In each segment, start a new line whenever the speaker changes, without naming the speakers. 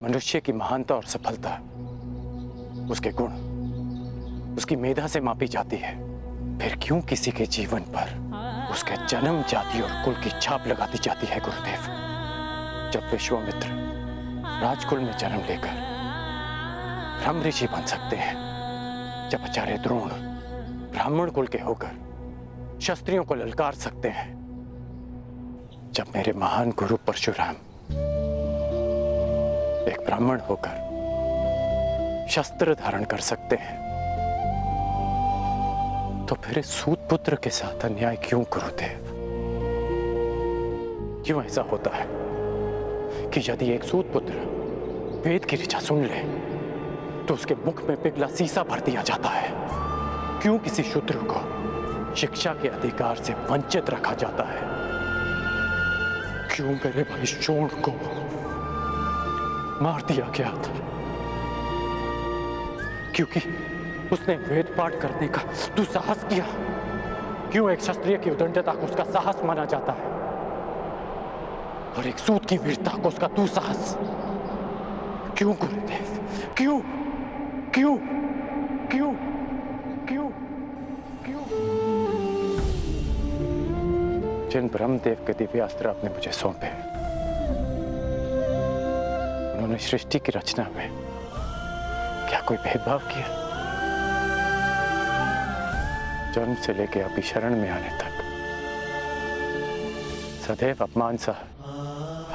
मनुष्य की महानता और सफलता उसके गुण, उसकी मेधा से मापी जाती है। फिर क्यों किसी के जीवन पर उसके जन्म, जाति और कुल की छाप लगा दी जाती है गुरुदेव? जब विश्वामित्र राजकुल में जन्म लेकर ब्रह्म ऋषि बन सकते हैं, जब आचार्य द्रोण ब्राह्मण कुल के होकर क्षत्रियों को ललकार सकते हैं, जब मेरे महान गुरु परशुराम एक ब्राह्मण होकर शस्त्र धारण कर सकते हैं, तो फिर इस सूत पुत्र के साथ अन्याय क्यों गुरुदेव? क्यों ऐसा होता है कि यदि एक सूत पुत्र वेद की ऋचा सुन ले तो उसके मुख में पिघला सीसा भर दिया जाता है? क्यों किसी शूद्र को शिक्षा के अधिकार से वंचित रखा जाता है? क्यों मेरे भाई शोण को मार दिया गया था? क्योंकि उसने वेद पाठ करने का दुस्साहस किया। क्यों एक क्षत्रिय की उदंडता को उसका साहस माना जाता है और एक सूत की वीरता को उसका दुस्साहस? क्यों गुरुदेव? क्यों क्यों क्यों क्यों क्यों? जिन ब्रह्मदेव के दिव्यास्त्र आपने मुझे सौंपे, उन्होंने सृष्टि की रचना में क्या कोई भेदभाव किया? जन्म से लेकर आपकी शरण में आने तक सदैव अपमान सा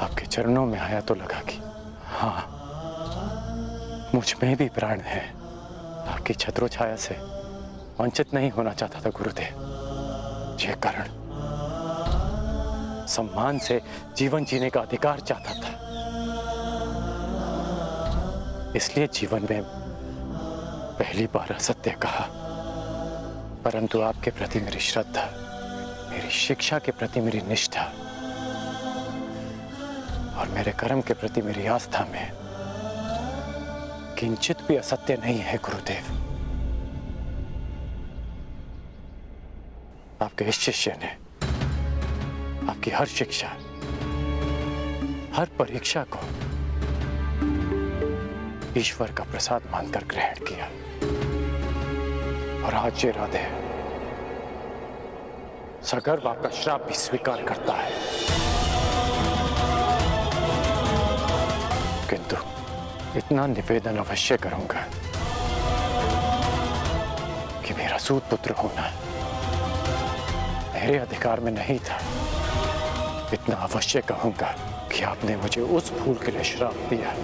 आपके चरणों में आया तो लगा कि हाँ, मुझ में भी प्राण है। आपकी छत्रो छाया से वंचित नहीं होना चाहता था गुरुदेव। ये कारण सम्मान से जीवन जीने का अधिकार चाहता था। इसलिए जीवन में पहली बार असत्य कहा, परंतु आपके प्रति मेरी श्रद्धा, मेरी शिक्षा के प्रति मेरी निष्ठा और मेरे कर्म के प्रति मेरी आस्था में किंचित भी असत्य नहीं है गुरुदेव। आपके इस शिष्य ने आपकी हर शिक्षा, हर परीक्षा को ईश्वर का प्रसाद मानकर ग्रहण किया और आज ये राधे सगर्व आपका श्राप भी स्वीकार करता है। किंतु इतना निवेदन अवश्य करूंगा कि मेरा सूत पुत्र होना मेरे अधिकार में नहीं था। इतना अवश्य कहूंगा कि आपने मुझे उस भूल के लिए श्राप दिया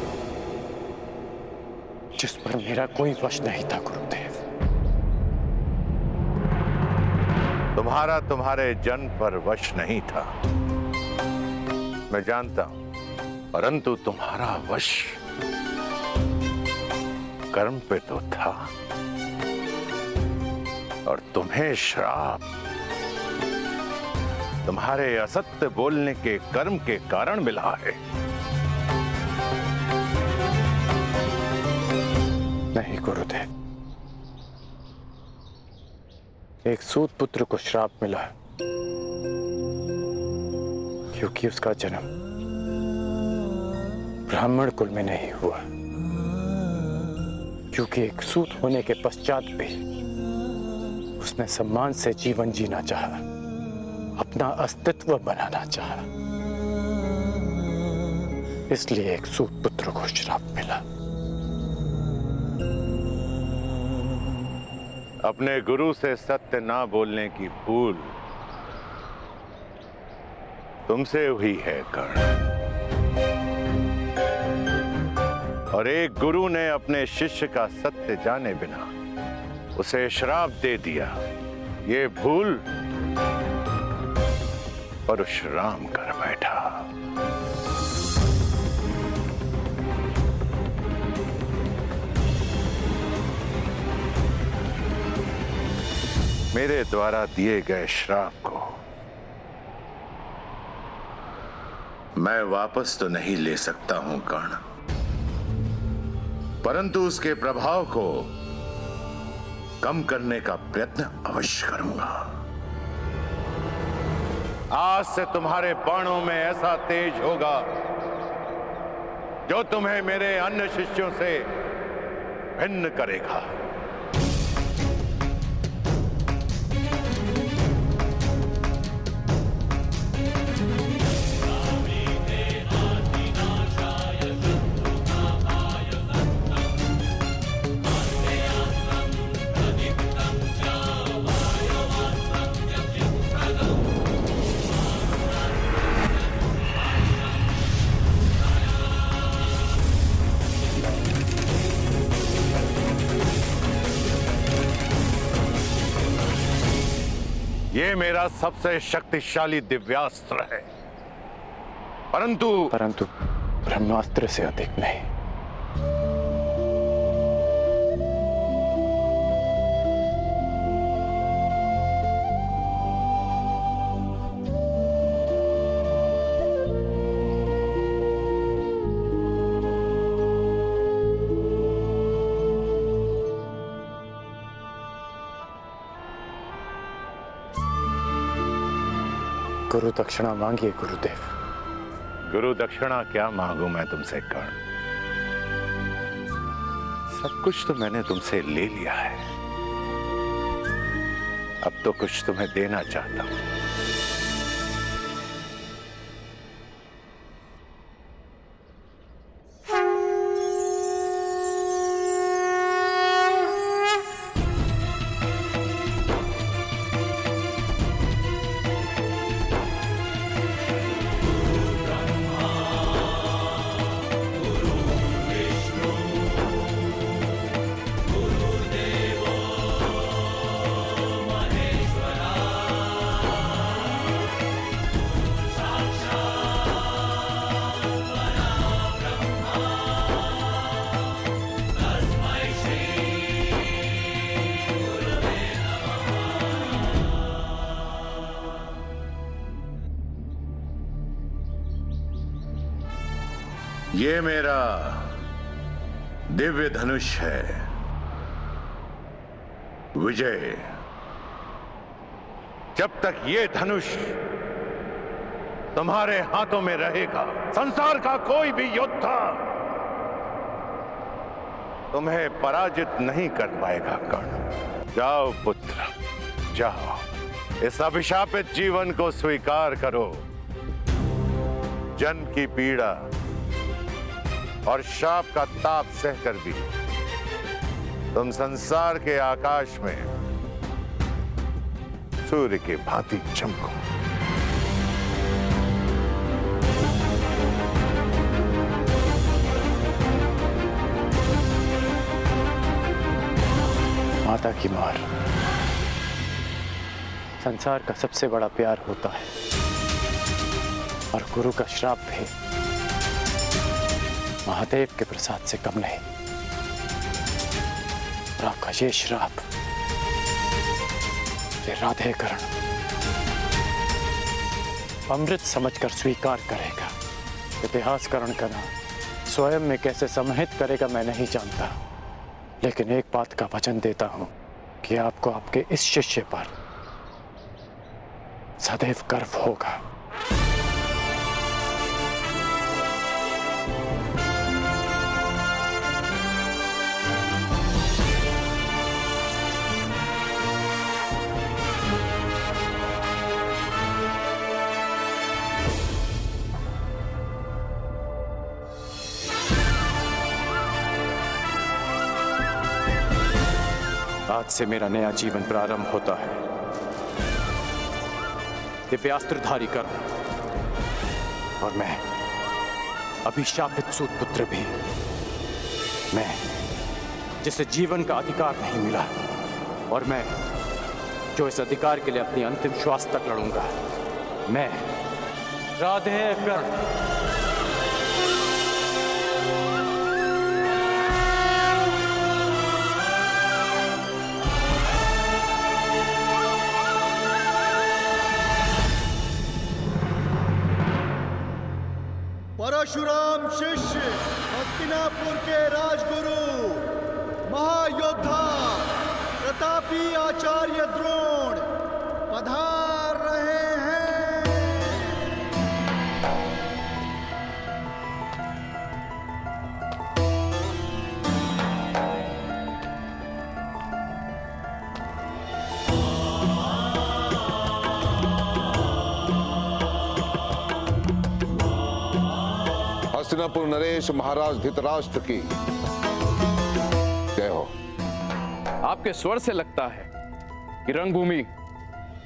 जिस पर मेरा कोई वश नहीं था गुरुदेव।
तुम्हारा तुम्हारे जन्म पर वश नहीं था, मैं जानता हूं, परंतु तुम्हारा वश कर्म पे तो था और तुम्हें श्राप तुम्हारे असत्य बोलने के कर्म के कारण मिला है।
नहीं गुरुदेव, एक सूत पुत्र को श्राप मिला क्योंकि उसका जन्म ब्राह्मण कुल में नहीं हुआ, क्योंकि एक सूत होने के पश्चात भी उसने सम्मान से जीवन जीना चाहा, अपना अस्तित्व बनाना चाहा। इसलिए एक सूत पुत्र को श्राप मिला।
अपने गुरु से सत्य ना बोलने की भूल तुमसे हुई है कर्ण, और एक गुरु ने अपने शिष्य का सत्य जाने बिना उसे श्राप दे दिया। ये भूल परशुराम कर बैठा। मेरे द्वारा दिए गए श्राप को मैं वापस तो नहीं ले सकता हूं कर्ण, परंतु उसके प्रभाव को कम करने का प्रयत्न अवश्य करूंगा। आज से तुम्हारे बाणों में ऐसा तेज होगा जो तुम्हें मेरे अन्य शिष्यों से भिन्न करेगा। ये मेरा सबसे शक्तिशाली दिव्यास्त्र है, परंतु
ब्रह्मास्त्र से अधिक नहीं। गुरु दक्षिणा मांगिए गुरुदेव।
गुरु दक्षिणा क्या मांगू मैं तुमसे कर्ण? सब कुछ तो मैंने तुमसे ले लिया है, अब तो कुछ तुम्हें देना चाहता हूं। ये मेरा दिव्य धनुष है विजय। जब तक ये धनुष तुम्हारे हाथों में रहेगा, संसार का कोई भी योद्धा तुम्हें पराजित नहीं कर पाएगा कर्ण। जाओ पुत्र जाओ, इस अभिशापित जीवन को स्वीकार करो। जन्म की पीड़ा और शाप का ताप सहकर भी तुम संसार के आकाश में सूर्य के भांति चमको।
माता की मार संसार का सबसे बड़ा प्यार होता है, और गुरु का श्राप भी महादेव के प्रसाद से कम नहीं। और आपका ये श्राप, ये राधेकरण अमृत समझकर स्वीकार करेगा। इतिहासकरण का नाम स्वयं में कैसे समाहित करेगा मैं नहीं जानता, लेकिन एक बात का वचन देता हूं कि आपको आपके इस शिष्य पर सदैव गर्व होगा। आज से मेरा नया जीवन प्रारंभ होता है। दिव्यास्त्रधारी कर्ण, और मैं अभिशापित सूत पुत्र भी, मैं जिसे जीवन का अधिकार नहीं मिला, और मैं जो इस अधिकार के लिए अपनी अंतिम श्वास तक लड़ूंगा, मैं राधेकर्ण।
परशुराम शिष्य, हस्तिनापुर के राजगुरु, महायोद्धा प्रतापी आचार्य द्रोण पधार रहे हैं।
हस्तिनापुर नरेश महाराज धृतराष्ट्र की जय हो।
आपके स्वर से लगता है कि रंगभूमि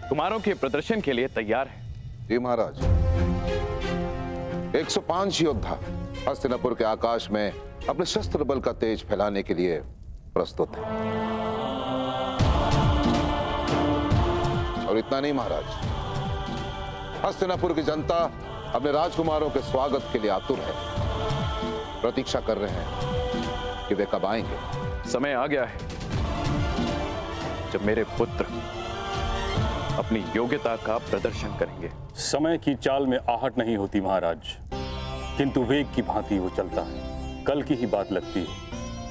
कुमारों के प्रदर्शन के लिए तैयार है।
जी महाराज, 105 योद्धा हस्तिनापुर के आकाश में अपने शस्त्र बल का तेज फैलाने के लिए प्रस्तुत हैं। और इतना नहीं महाराज, हस्तिनापुर की जनता अपने राजकुमारों के स्वागत के लिए आतुर है, प्रतीक्षा कर रहे हैं कि वे कब आएंगे।
समय आ गया है जब मेरे पुत्र अपनी योग्यता का प्रदर्शन करेंगे।
समय की चाल में आहट नहीं होती महाराज, किंतु वेग की भांति वो चलता है। कल की ही बात लगती है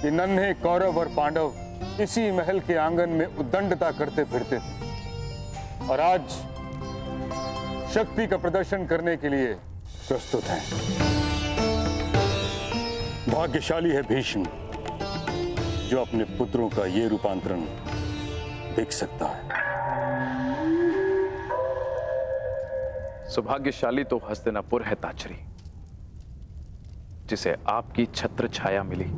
कि नन्हे कौरव और पांडव इसी महल के आंगन में उद्दंडता करते फिरते थे और आज शक्ति का प्रदर्शन करने के लिए प्रस्तुत हैं। भाग्यशाली है भीष्म जो अपने पुत्रों का ये रूपांतरण देख सकता है।
सौभाग्यशाली तो हस्तिनापुर है ताचरी, जिसे आपकी छत्र छाया मिली।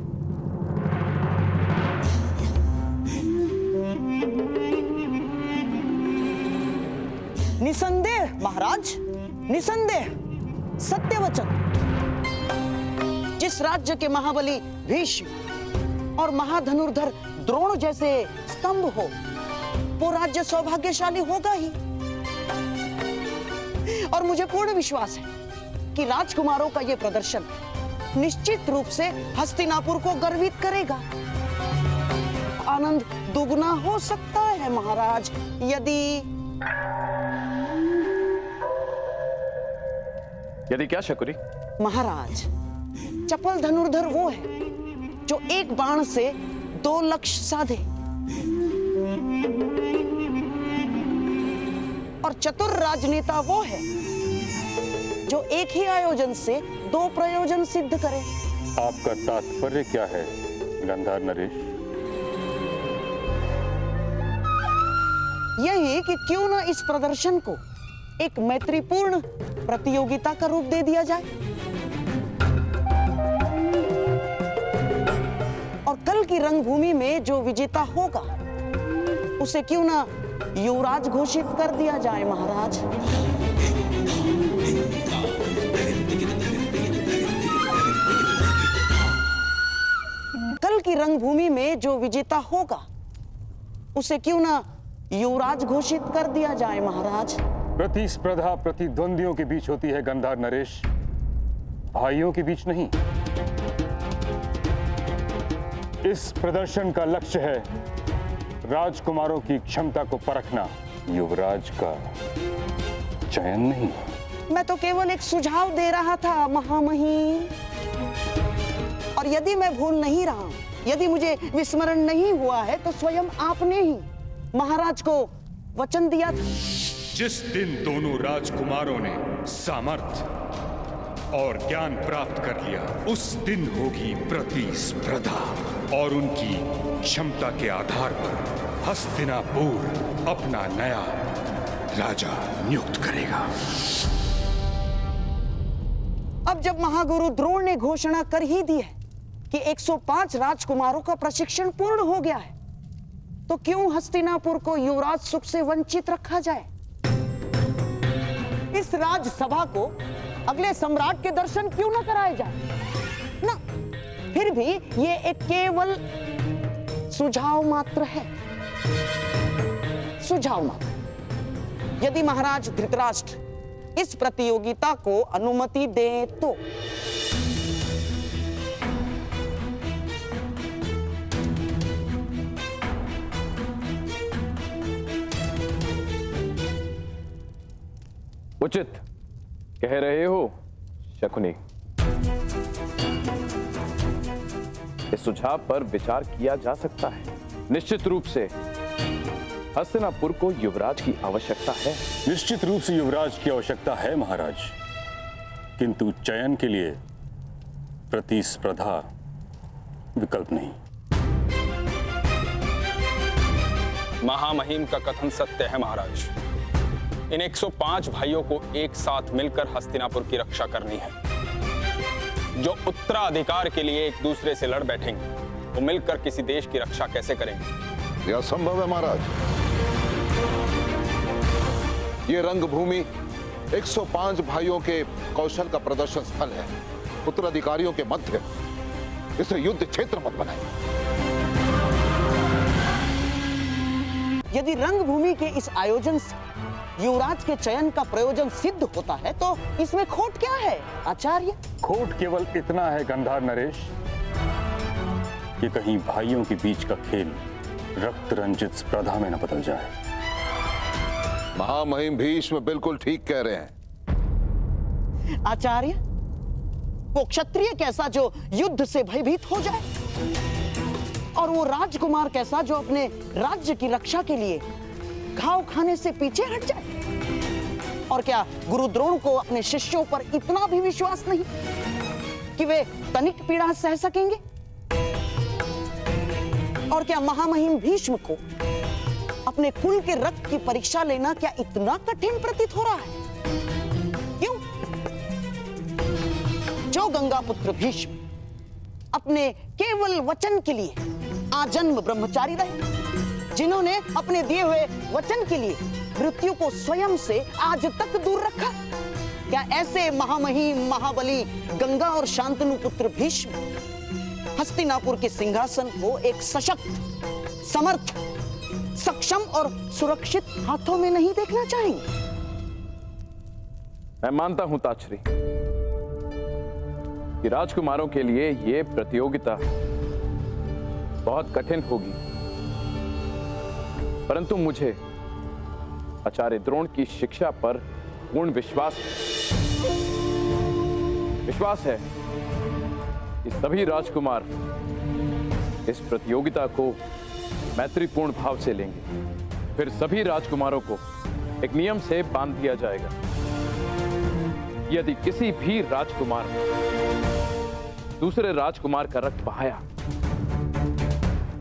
निसंदेह महाराज, निसंदेह सत्य वचन। जिस राज्य के महाबली भीष्म और महाधनुर्धर द्रोण जैसे स्तंभ हो, वो राज्य सौभाग्यशाली होगा ही। और मुझे पूर्ण विश्वास है कि राजकुमारों का यह प्रदर्शन निश्चित रूप से हस्तिनापुर को गर्वित करेगा। आनंद दुगना हो सकता है महाराज
यदि क्या शकुनी?
महाराज, चपल धनुर्धर वो है जो एक बाण से 2 लक्ष्य साधे, और चतुर राजनेता वो है जो एक ही आयोजन से 2 प्रयोजन सिद्ध करे।
आपका तात्पर्य क्या है गंधार नरेश?
यही कि क्यों न इस प्रदर्शन को एक मैत्रीपूर्ण प्रतियोगिता का रूप दे दिया जाए और कल की रंगभूमि में जो विजेता होगा उसे क्यों न युवराज घोषित कर दिया जाए महाराज। कल की रंगभूमि में जो विजेता होगा उसे क्यों न युवराज घोषित कर दिया जाए महाराज।
प्रतिस्पर्धा प्रतिद्वंदियों के बीच होती है गंधार नरेश, भाइयों के बीच नहीं। इस प्रदर्शन का लक्ष्य है राजकुमारों की क्षमता को परखना, युवराज का चयन नहीं।
मैं तो केवल एक सुझाव दे रहा था महामहिम, और यदि मैं भूल नहीं रहा, यदि मुझे विस्मरण नहीं हुआ है, तो स्वयं आपने ही महाराज को वचन दिया था।
जिस दिन दोनों राजकुमारों ने सामर्थ्य और ज्ञान प्राप्त कर लिया, उस दिन होगी प्रतिस्पर्धा और उनकी क्षमता के आधार पर हस्तिनापुर अपना नया राजा नियुक्त करेगा।
अब जब महागुरु द्रोण ने घोषणा कर ही दी है कि 105 राजकुमारों का प्रशिक्षण पूर्ण हो गया है, तो क्यों हस्तिनापुर को युवराज सुख से वंचित रखा जाए? इस राजसभा को अगले सम्राट के दर्शन क्यों न कराए जाए ना? फिर भी ये एक केवल सुझाव मात्र है, सुझाव मात्र। यदि महाराज धृतराष्ट्र इस प्रतियोगिता को अनुमति दे तो
उचित कह रहे हो शकुनी। इस सुझाव पर विचार किया जा सकता है। निश्चित रूप से हस्तिनापुर को युवराज की आवश्यकता है।
निश्चित रूप से युवराज की आवश्यकता है महाराज, किंतु चयन के लिए प्रतिस्पर्धा विकल्प नहीं।
महामहिम का कथन सत्य है महाराज। इन 105 भाइयों को एक साथ मिलकर हस्तिनापुर की रक्षा करनी है। जो उत्तराधिकार के लिए एक दूसरे से लड़ बैठेंगे वो मिलकर किसी देश की रक्षा कैसे करेंगे?
यह असंभव है महाराज। ये रंगभूमि 105 भाइयों के कौशल का प्रदर्शन स्थल है, उत्तराधिकारियों के मध्य। इसे युद्ध क्षेत्र मत बनाए।
यदि रंगभूमि के इस आयोजन से युवराज के चयन का प्रयोजन सिद्ध होता है तो इसमें खोट क्या है आचार्य?
खोट केवल इतना है गंधार नरेश कि कहीं भाइयों के बीच का खेल रक्त रंजित स्पर्धा में न बदल जाए।
महामहिम भीष्म बिल्कुल ठीक कह रहे हैं।
आचार्य, वो क्षत्रिय कैसा जो युद्ध से भयभीत हो जाए, और वो राजकुमार कैसा जो अपने राज्य की रक्षा के लिए घाव खाने से पीछे हट जाए? और क्या गुरु द्रोण को अपने शिष्यों पर इतना भी विश्वास नहीं कि वे तनिक पीड़ा सह सकेंगे? और क्या महामहिम भीष्म को अपने कुल के रक्त की परीक्षा लेना क्या इतना कठिन प्रतीत हो रहा है? क्यों? जो गंगा पुत्र भीष्म अपने केवल वचन के लिए आजन्म ब्रह्मचारी रहे, जिन्होंने अपने दिए हुए वचन के लिए मृत्यु को स्वयं से आज तक दूर रखा, क्या ऐसे महामहिम महाबली गंगा और शांतनु पुत्र भीष्म हस्तिनापुर के सिंहासन को एक सशक्त, समर्थ, सक्षम और सुरक्षित हाथों में नहीं देखना चाहेंगे?
मैं मानता हूं ताक्षरी कि राजकुमारों के लिए यह प्रतियोगिता बहुत कठिन होगी, परंतु मुझे आचार्य द्रोण की शिक्षा पर पूर्ण विश्वास है कि सभी राजकुमार इस प्रतियोगिता को मैत्रीपूर्ण भाव से लेंगे। फिर सभी राजकुमारों को एक नियम से बांध दिया जाएगा। यदि किसी भी राजकुमार दूसरे राजकुमार का रक्त बहाया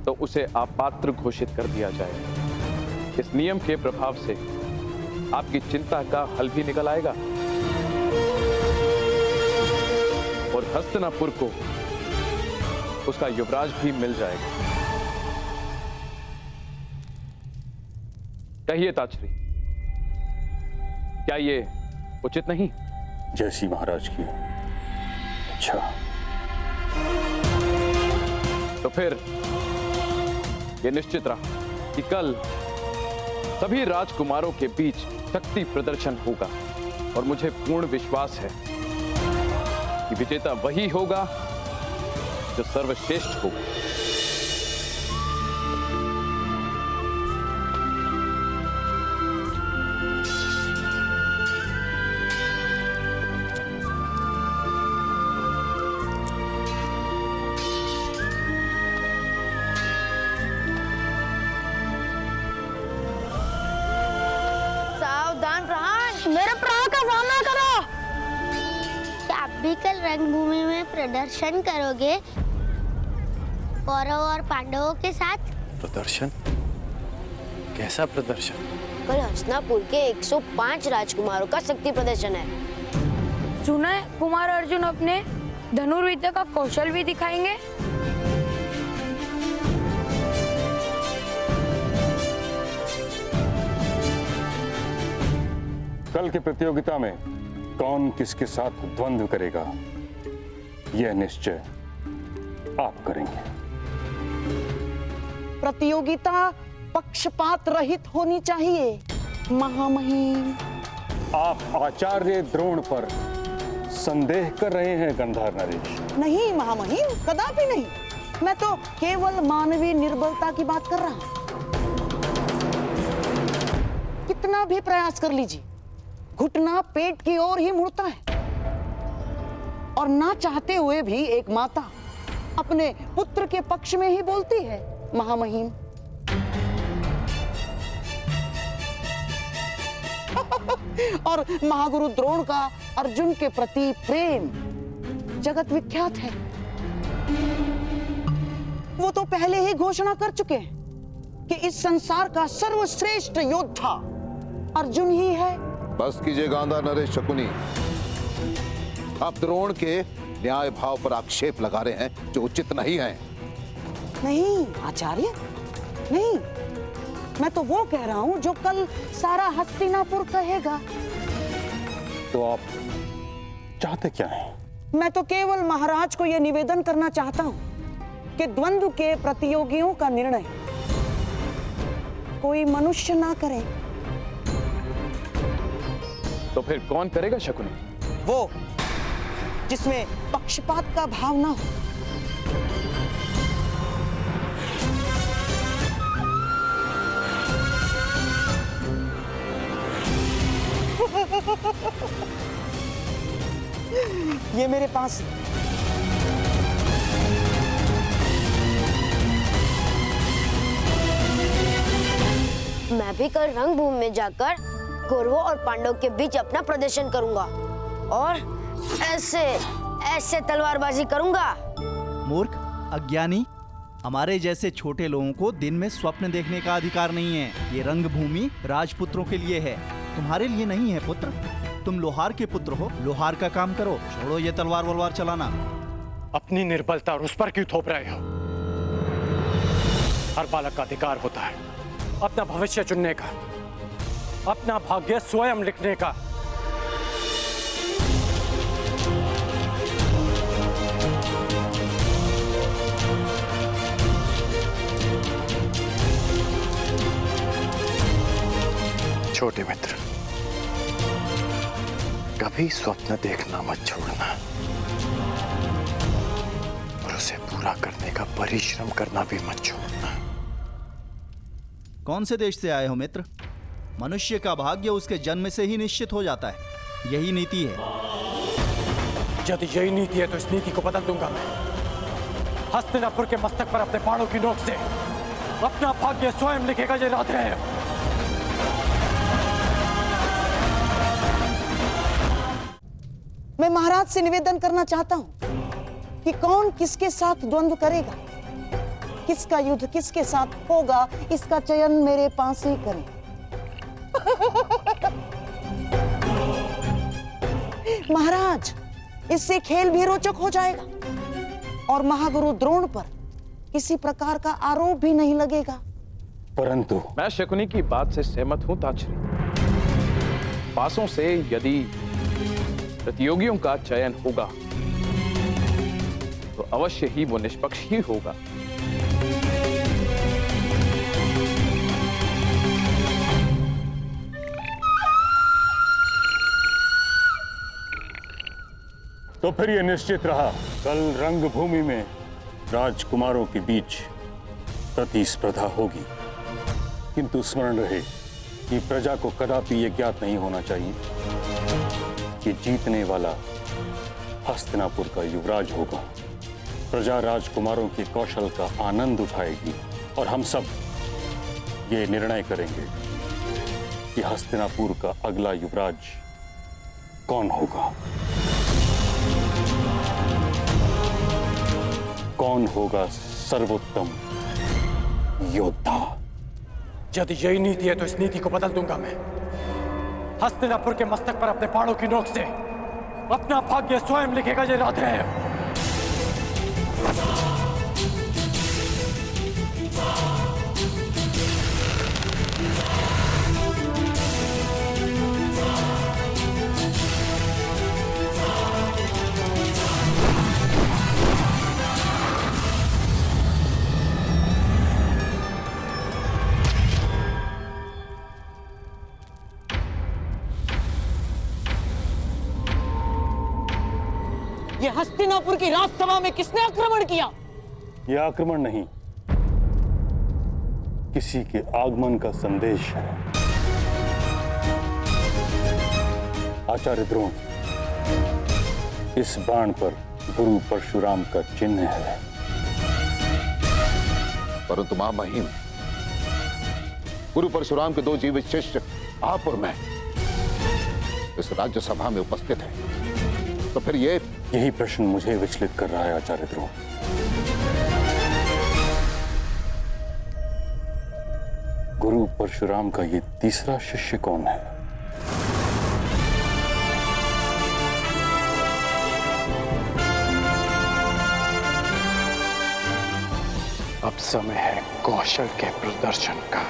तो उसे अपात्र घोषित कर दिया जाएगा। इस नियम के प्रभाव से आपकी चिंता का हल भी निकल आएगा और हस्तिनापुर को उसका युवराज भी मिल जाएगा। कहिए ताक्षरी, क्या ये उचित नहीं?
जैसी महाराज की अच्छा।
तो फिर यह निश्चित रहा कि कल सभी राजकुमारों के बीच शक्ति प्रदर्शन होगा और मुझे पूर्ण विश्वास है कि विजेता वही होगा जो सर्वश्रेष्ठ होगा।
मेरे प्राण का सामना करो। क्या आप भी कल रंगभूमि में प्रदर्शन करोगे कौरव और पांडवों के साथ?
प्रदर्शन? कैसा प्रदर्शन?
कल हस्तिनापुर के 105 राजकुमारों का शक्ति प्रदर्शन है।
सुना है कुमार अर्जुन अपने धनुर्विद्या का कौशल भी दिखाएंगे।
कल की प्रतियोगिता में कौन किसके साथ द्वंद्व करेगा यह निश्चय आप करेंगे।
प्रतियोगिता पक्षपात रहित होनी चाहिए महामहिम।
आप आचार्य द्रोण पर संदेह कर रहे हैं गंधार नरेश?
नहीं महामहिम, कदापि नहीं। मैं तो केवल मानवीय निर्बलता की बात कर रहा हूं। कितना भी प्रयास कर लीजिए, घुटना पेट की ओर ही मुड़ता है और ना चाहते हुए भी एक माता अपने पुत्र के पक्ष में ही बोलती है महामहिम। और महागुरु द्रोण का अर्जुन के प्रति प्रेम जगत विख्यात है। वो तो पहले ही घोषणा कर चुके हैं कि इस संसार का सर्वश्रेष्ठ योद्धा अर्जुन ही है।
बस कीजिए गांधार नरेश शकुनी। आप द्रोण के न्याय भाव पर आक्षेप लगा रहे हैं जो उचित नहीं है।
नहीं आचार्य, नहीं, मैं तो वो कह रहा हूं जो कल सारा हस्तिनापुर कहेगा।
तो आप चाहते क्या हैं?
मैं तो केवल महाराज को यह निवेदन करना चाहता हूं कि द्वंद्व के प्रतियोगियों का निर्णय कोई मनुष्य ना करे।
तो फिर कौन करेगा शकुनी?
वो जिसमें पक्षपात का भाव ना हो। ये मेरे पास
मैं भी कल रंगभूमि में जाकर कौरवों और पांडवों के बीच अपना प्रदर्शन करूंगा और ऐसे ऐसे तलवारबाजी करूंगा।
मूर्ख, अज्ञानी, हमारे जैसे छोटे लोगों को दिन में स्वप्न देखने का अधिकार नहीं है। ये रंगभूमि राजपुत्रों के लिए है, तुम्हारे लिए नहीं है पुत्र। तुम लोहार के पुत्र हो, लोहार का काम करो, छोड़ो ये तलवार वलवार चलाना।
अपनी निर्बलता और उस पर क्यों थोप रहे हो? हर बालक का अधिकार होता है अपना भविष्य चुनने का, अपना भाग्य स्वयं लिखने का। छोटे मित्र, कभी स्वप्न देखना मत छोड़ना और उसे पूरा करने का परिश्रम करना भी मत छोड़ना।
कौन से देश से आए हो मित्र? मनुष्य का भाग्य उसके जन्म से ही निश्चित हो जाता है, यही नीति है।
यदि यही नीति है तो इस नीति को बदल दूंगा मैं। हस्तिनापुर के मस्तक पर अपने बाणों की नोक से अपना भाग्य स्वयं लिखेगा ये रात है।
मैं महाराज से निवेदन करना चाहता हूं कि कौन किसके साथ द्वंद्व करेगा, किसका युद्ध किसके साथ होगा, इसका चयन मेरे पास ही करें। महाराज, इससे खेल भी रोचक हो जाएगा और महागुरु द्रोण पर किसी प्रकार का आरोप भी नहीं लगेगा।
परंतु
मैं शकुनी की बात से सहमत हूं ताक्षरी। पासों से यदि प्रतियोगियों का चयन होगा तो अवश्य ही वो निष्पक्ष ही होगा।
तो फिर यह निश्चित रहा, कल रंगभूमि में राजकुमारों के बीच प्रतिस्पर्धा होगी। किंतु स्मरण रहे कि प्रजा को कदापि यह ज्ञात नहीं होना चाहिए कि जीतने वाला हस्तिनापुर का युवराज होगा। प्रजा राजकुमारों के कौशल का आनंद उठाएगी और हम सब ये निर्णय करेंगे कि हस्तिनापुर का अगला युवराज कौन होगा। कौन होगा सर्वोत्तम योद्धा।
यदि यही नीति है तो इस नीति को बदल दूंगा मैं। हस्तिनापुर के मस्तक पर अपने बाणों की नोक से अपना भाग्य स्वयं लिखेगा ये रात है।
ये हस्तिनापुर की राजसभा में किसने आक्रमण किया?
यह आक्रमण नहीं, किसी के आगमन का संदेश है। आचार्य द्रोण, इस बाण पर गुरु परशुराम का चिन्ह है।
परंतु महामहिम, गुरु परशुराम के 2 जीवित शिष्य आप और मैं इस राज्यसभा में उपस्थित हैं, तो फिर
यही प्रश्न मुझे विचलित कर रहा है आचार्य द्रोण। गुरु परशुराम का ये तीसरा शिष्य कौन है?
अब समय है कौशल के प्रदर्शन का।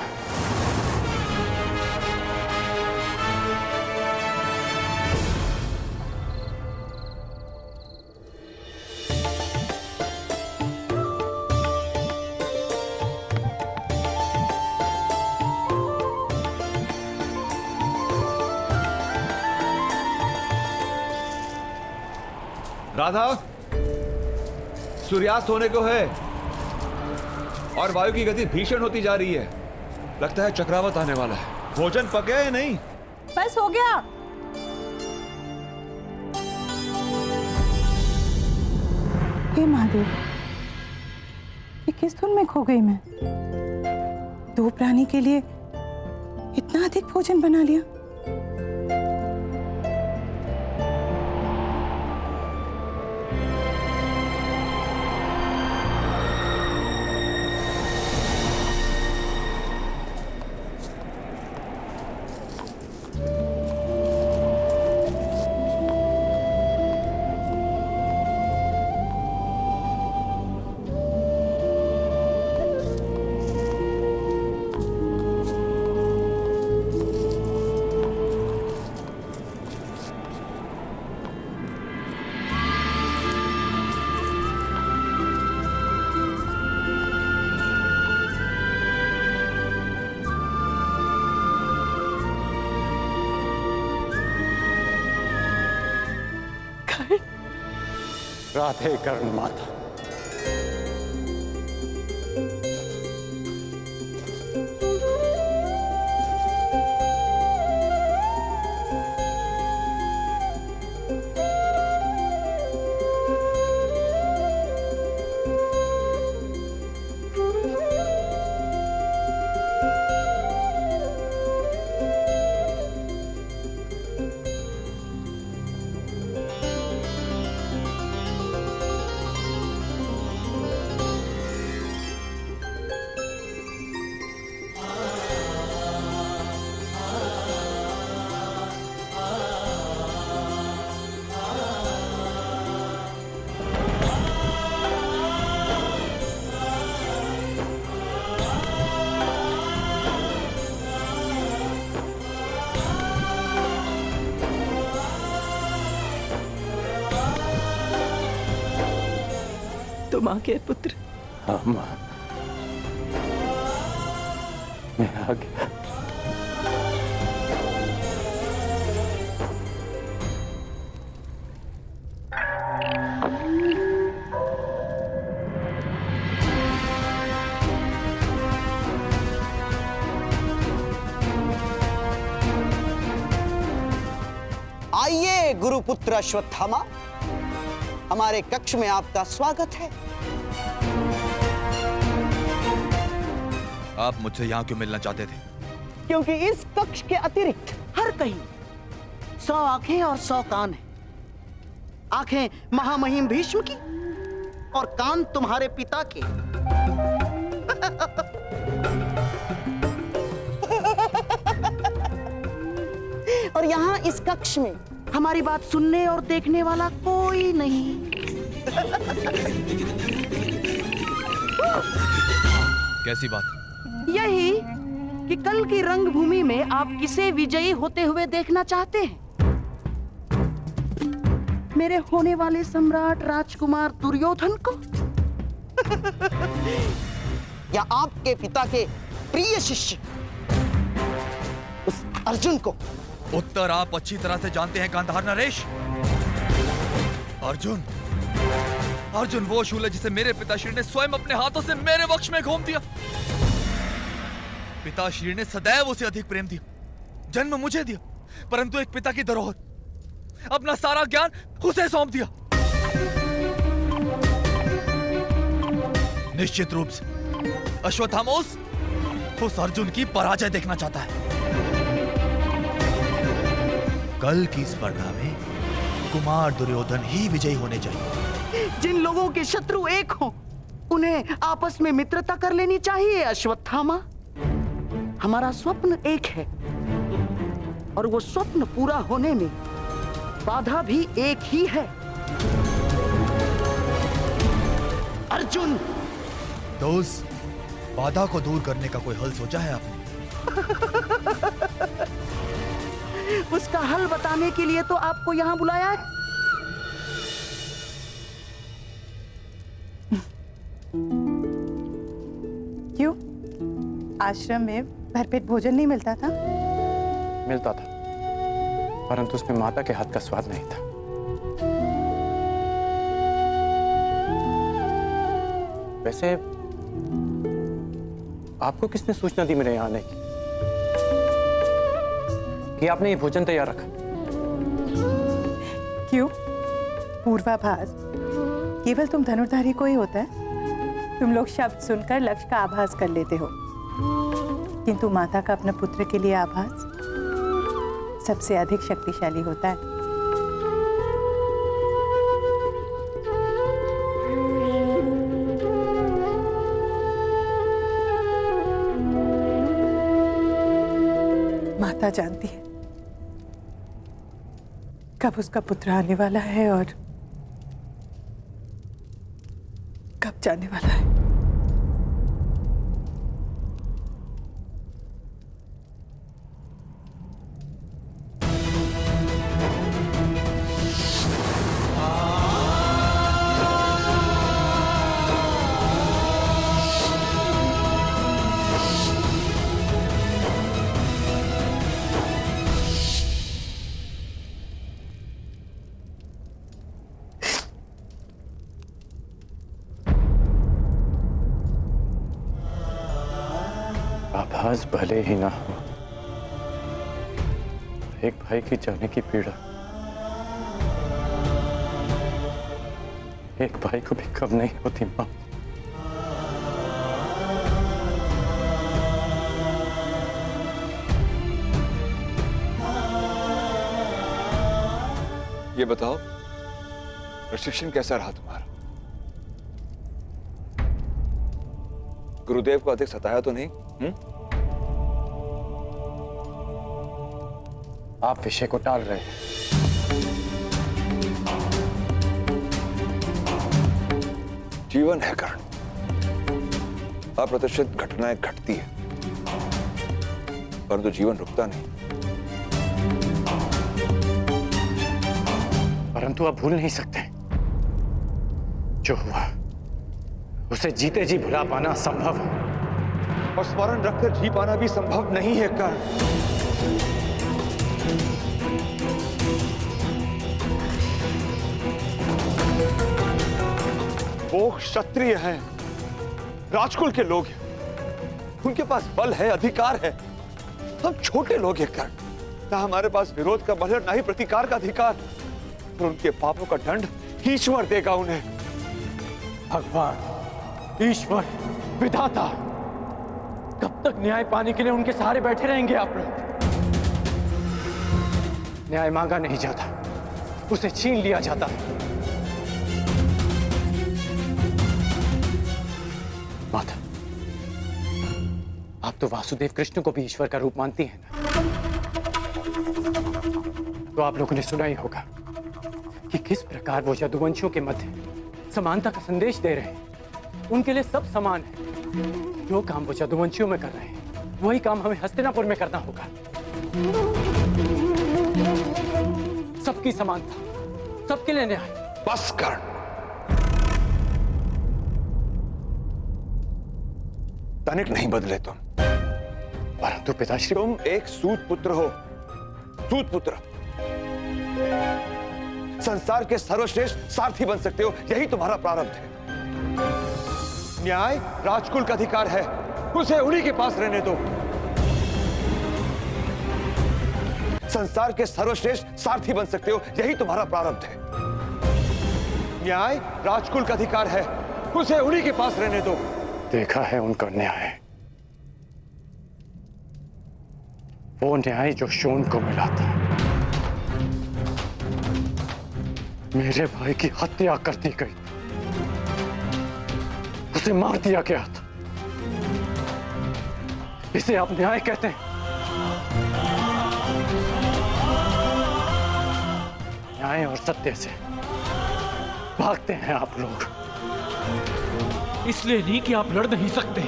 राधा, सूर्यास्त होने को है और वायु की गति भीषण होती जा रही है। लगता है चक्रवात आने वाला है। भोजन पक गया या नहीं?
बस हो गया।
हे महादेव, ये किस धुन में खो गई मैं? 2 प्राणी के लिए इतना अधिक भोजन बना लिया।
राधे कर्ण माता।
तुम आ गए पुत्र।
हाँ माँ, मैं आ गया।
आइए गुरुपुत्र अश्वत्थामा, हमारे कक्ष में आपका स्वागत है।
आप मुझसे यहाँ क्यों मिलना चाहते थे?
क्योंकि इस कक्ष के अतिरिक्त हर कहीं 100 आंखें और 100 कान हैं। आंखें महामहिम भीष्म की और कान तुम्हारे पिता के। और यहाँ इस कक्ष में हमारी बात सुनने और देखने वाला कोई नहीं।
कैसी बात?
यही कि कल की रंगभूमि में आप किसे विजयी होते हुए देखना चाहते हैं? मेरे होने वाले सम्राट राजकुमार दुर्योधन को या आपके पिता के प्रिय शिष्य उस अर्जुन को?
उत्तर आप अच्छी तरह से जानते हैं गांधार नरेश। अर्जुन, अर्जुन वो शूल है जिसे मेरे पिताश्री ने स्वयं अपने हाथों से मेरे वक्ष में घोंप दिया। पिताश्री ने सदैव उसे अधिक प्रेम दिया, जन्म मुझे दिया, परंतु एक पिता की धरोहर, अपना सारा ज्ञान उसे सौंप दिया। निश्चित रूप से अश्वत्थामा उस अर्जुन की पराजय देखना चाहता है। कल की स्पर्धा में कुमार दुर्योधन ही विजयी होने चाहिए।
जिन लोगों के शत्रु एक हों, उन्हें आपस में मित्रता कर लेनी चाहिए अश्वत्थामा। हमारा स्वप्न एक है और वो स्वप्न पूरा होने में बाधा भी एक ही है। अर्जुन,
तो उस बाधा को दूर करने का कोई हल सोचा है आपने?
उसका हल बताने के लिए तो आपको यहाँ बुलाया है।
क्यों? आश्रम में भरपेट भोजन नहीं मिलता था?
मिलता था, परंतु उसमें माता के हाथ का स्वाद नहीं था। वैसे आपको किसने सूचना दी मेरे यहाँ आने की कि आपने ये भोजन तैयार रखा?
क्यों? पूर्वाभास केवल तुम धनुर्धारी को ही होता है। तुम लोग शब्द सुनकर लक्ष्य का आभास कर लेते हो, किंतु माता का अपने पुत्र के लिए आभास सबसे अधिक शक्तिशाली होता है। माता जानती है कब उसका पुत्र आने वाला है और कब जाने वाला है।
आभास भले ही ना हो, एक भाई की जाने की पीड़ा एक भाई को भी कम नहीं होती मां।
ये बताओ, प्रशिक्षण कैसा रहा तुम्हारा? गुरुदेव को अधिक सताया तो नहीं?
आप विषय को टाल रहे हैं।
जीवन है कर्ण, अप्रत्याशित घटनाएं घटती है, परंतु जीवन रुकता नहीं।
परंतु आप भूल नहीं सकते, जो हुआ उसे जीते जी भुला पाना असंभव है,
और स्मरण रखकर जी पाना भी संभव नहीं है कर्ण। वो क्षत्रिय हैं, राजकुल के लोग हैं, उनके पास बल है, अधिकार है। हम छोटे लोग हैं कर्ण, ना हमारे पास विरोध का बल है, ना ही प्रतिकार का अधिकार। और उनके पापों का दंड ईश्वर देगा उन्हें।
भगवान, ईश्वर, विधाता, कब तक न्याय पाने के लिए उनके सहारे बैठे रहेंगे आप लोग? न्याय मांगा नहीं जाता, उसे छीन लिया जाता है। माता, आप तो वासुदेव कृष्ण को भी ईश्वर का रूप मानती हैं ना? तो आप लोगों ने सुना ही होगा कि किस प्रकार वो यदुवंशियों के मध्य समानता का संदेश दे रहे हैं। उनके लिए सब समान है। जो काम वो यदुवंशियों में कर रहे हैं, वही काम हमें हस्तिनापुर में करना होगा। सबकी समानता, सबके लिए न्याय।
बस कर्ण, तनिक नहीं बदले तुम।
परंतु पिताश्री,
तुम एक सूत पुत्र हो, सूत पुत्र। संसार के सर्वश्रेष्ठ सारथी बन सकते हो, यही तुम्हारा प्रारब्ध है। न्याय राजकुल का अधिकार है, उसे उन्हीं के पास रहने दो। संसार के सर्वश्रेष्ठ सारथी बन सकते हो, यही तुम्हारा प्रारब्ध है। न्याय राजकुल का अधिकार है, उसे उन्हीं के पास रहने दो।
देखा है उनका न्याय, वो न्याय जो शोन को मिला था। मेरे भाई की हत्या कर दी गई, उसे मार दिया गया था। इसे आप न्याय कहते हैं? न्याय और सत्य से भागते हैं आप लोग।
इसलिए नहीं कि आप लड़ नहीं सकते,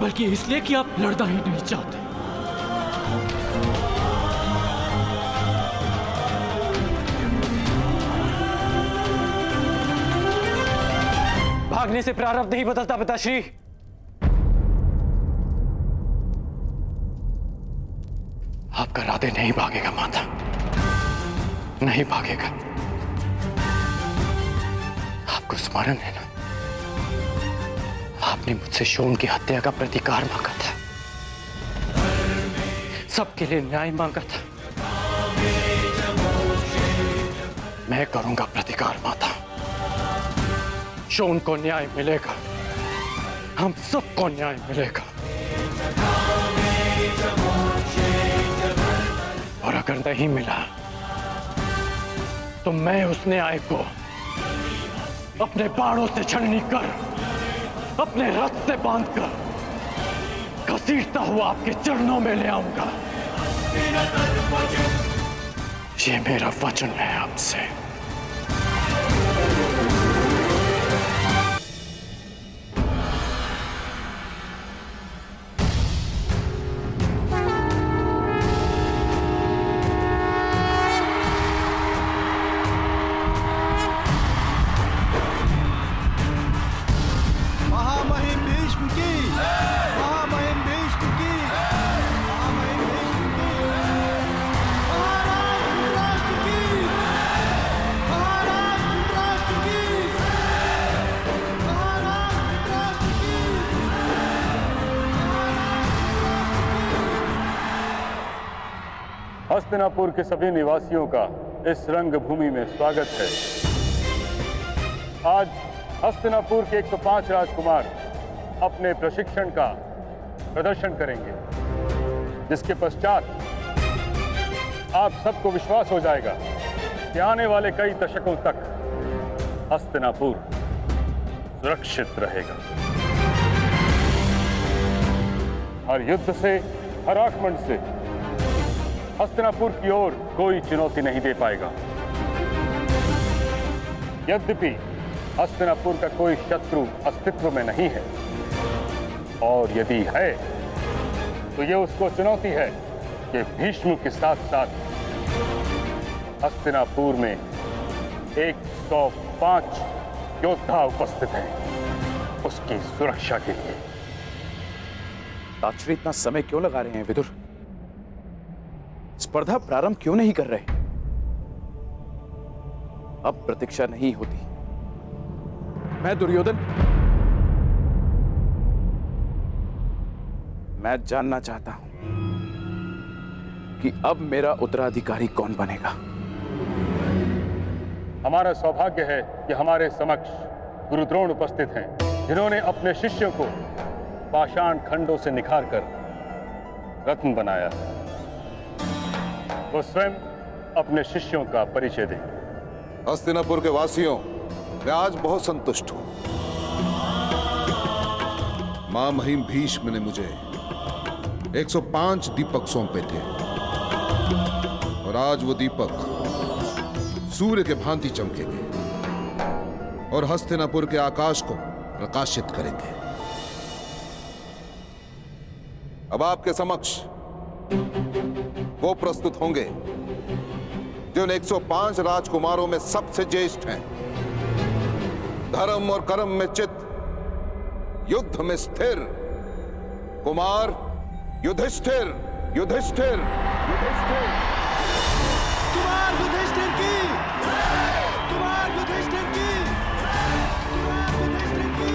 बल्कि इसलिए कि आप लड़ना ही नहीं चाहते।
भागने से प्रारब्ध नहीं बदलता पिताश्री। आपका राधे नहीं भागेगा माता, नहीं भागेगा। आपको स्मरण है ना, आपने मुझसे शोन की हत्या का प्रतिकार मांगा था, सबके लिए न्याय मांगा था। मैं करूंगा प्रतिकार माता। शोन को न्याय मिलेगा, हम सबको न्याय मिलेगा। और अगर नहीं मिला तो मैं उस न्याय को अपने बाणों से छलनी कर, अपने रथ से बांधकर घसीटता हुआ आपके चरणों में ले आऊंगा। ये मेरा वचन है आपसे।
हस्तिनापुर के सभी निवासियों का इस रंगभूमि में स्वागत है। आज हस्तिनापुर के 105 राजकुमार अपने प्रशिक्षण का प्रदर्शन करेंगे, जिसके पश्चात आप सबको विश्वास हो जाएगा कि आने वाले कई दशकों तक हस्तिनापुर सुरक्षित रहेगा। हर युद्ध से, हर आक्रमण से हस्तिनापुर की ओर कोई चुनौती नहीं दे पाएगा। यद्यपि हस्तिनापुर का कोई शत्रु अस्तित्व में नहीं है, और यदि है तो ये उसको चुनौती है कि भीष्म के साथ साथ हस्तिनापुर में 105 योद्धा उपस्थित हैं उसकी सुरक्षा के लिए।
पिताश्री इतना समय क्यों लगा रहे हैं विदुर? स्पर्धा प्रारंभ क्यों नहीं कर रहे? अब प्रतीक्षा नहीं होती। मैं दुर्योधन, मैं जानना चाहता हूं कि अब मेरा उत्तराधिकारी कौन बनेगा।
हमारा सौभाग्य है कि हमारे समक्ष गुरु द्रोण उपस्थित हैं, जिन्होंने अपने शिष्यों को पाषाण खंडों से निखारकर रत्न बनाया है। वो स्वयं अपने शिष्यों का परिचय देंगे।
हस्तिनापुर के वासियों, मैं आज बहुत संतुष्ट हूं। मां महिम भीष्म ने मुझे 105 दीपक सौंपे थे, और आज वो दीपक सूर्य के भांति चमकेंगे और हस्तिनापुर के आकाश को प्रकाशित करेंगे। अब आपके समक्ष वो प्रस्तुत होंगे जो 105 राजकुमारों में सबसे ज्येष्ठ हैं, धर्म और कर्म में चित, युद्ध में स्थिर कुमार युधिष्ठिर। युधिष्ठिर, युधिष्ठिर,
कुमार युधिष्ठिर की, कुमार युधिष्ठिर की, कुमार युधिष्ठिर की,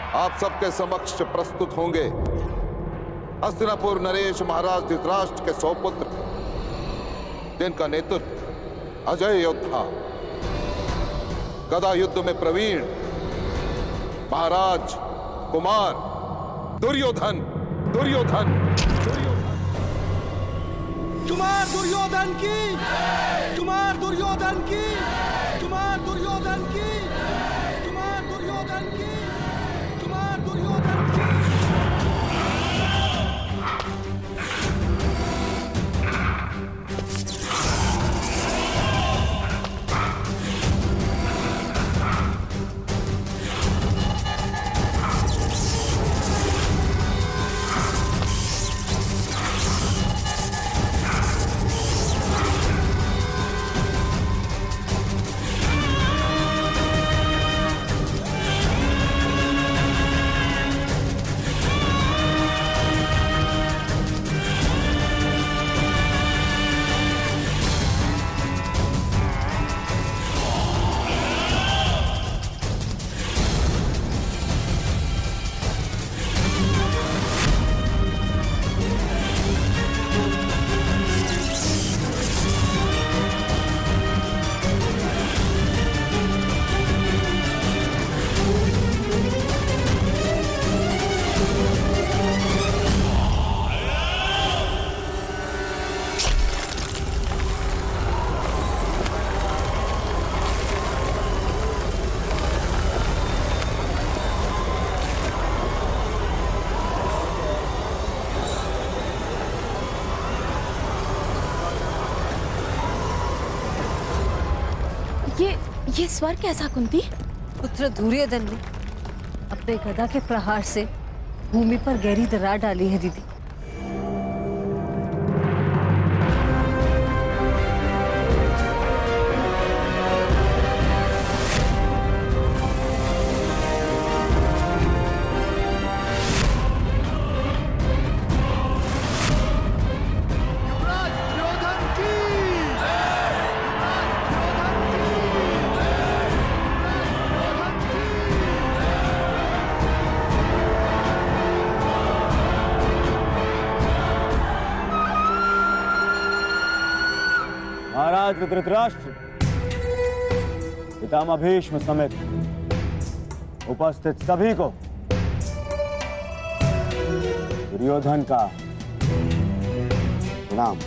आप सबके समक्ष प्रस्तुत होंगे हस्तिनापुर नरेश महाराज धृतराष्ट्र के सौपुत्र, जिनका नेतृत्व अजय योद्धा, गदा युद्ध में प्रवीण महाराज कुमार दुर्योधन दुर्योधन
कुमार दुर्योधन की, कुमार दुर्योधन की, कुमार दुर्योधन की, कुमार दुर्योधन की, कुमार दुर्योधन की।
ये स्वर कैसा कुंती?
पुत्र दुर्योधन ने अपने गदा के प्रहार से भूमि पर गहरी दरार डाली है दीदी।
महाराज धृतराष्ट्र, पितामह भीष्म समेत उपस्थित सभी को दुर्योधन का प्रणाम।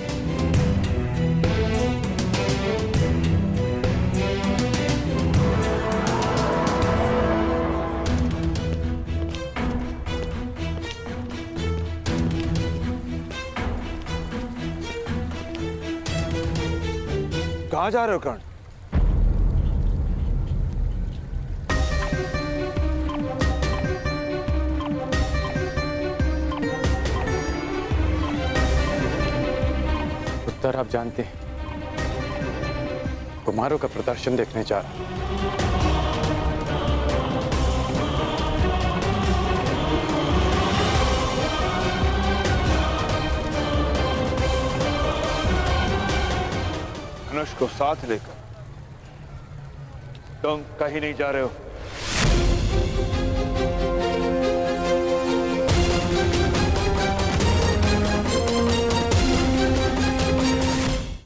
कहां जा रहे हो कर्ण?
उत्तर आप जानते हैं, कुमारों का प्रदर्शन देखने जा रहा हूं।
धनुष को साथ लेकर तुम कहीं नहीं जा रहे हो।